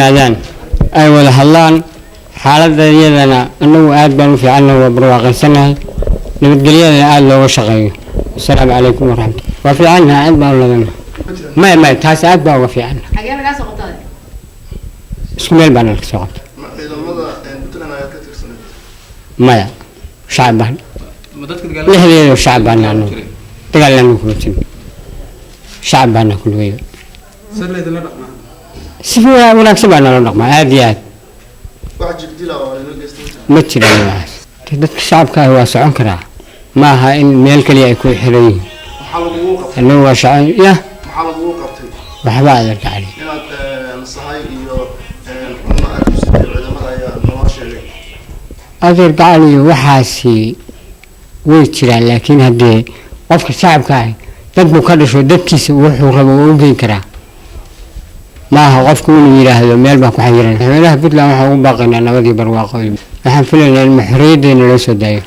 yimaadaan ay wada hadlaan xaaladda iyadana annagu aad baan u fiicannahay waa barwaaqaysanahay nabadgelyadana aad looga shaqeeyo assalaamu calaykum waraxmatullahi waa fiicannahay aad baan u ladana ما تاس أبغى وفي عنه. حاجة أنا قاعد أقطعها. اسمه البنا السقط. ما شعبان. ليه شعبان يعني. تقال كل شيء. شعبان كل ويا. سفوا ولا سبنا الرقم هذه. واحد جديلا ولا متشر الناس. تدك الشعب كهو سعون كرا. ما ها إن ملك اللي يكون حري. إنه هو شعب يا. waxba aad kacay inaad nasahay iyo xubno aad ku sidii ciidamada ayaa noo sheegay adeer gacaliyo waxaasi way jiraan laakiin hadee qofka shacabka ah dad buu ka dhasho dadkiisa wuxuu rabo uu geyn karaa maaha qofku inuu yiraahdo meel baa ku xayiran madaxweynaha Puntland waxa uu baaqaynaa nabadii barwaaqo waxaan filaynaa in maxriideena loo soo daayo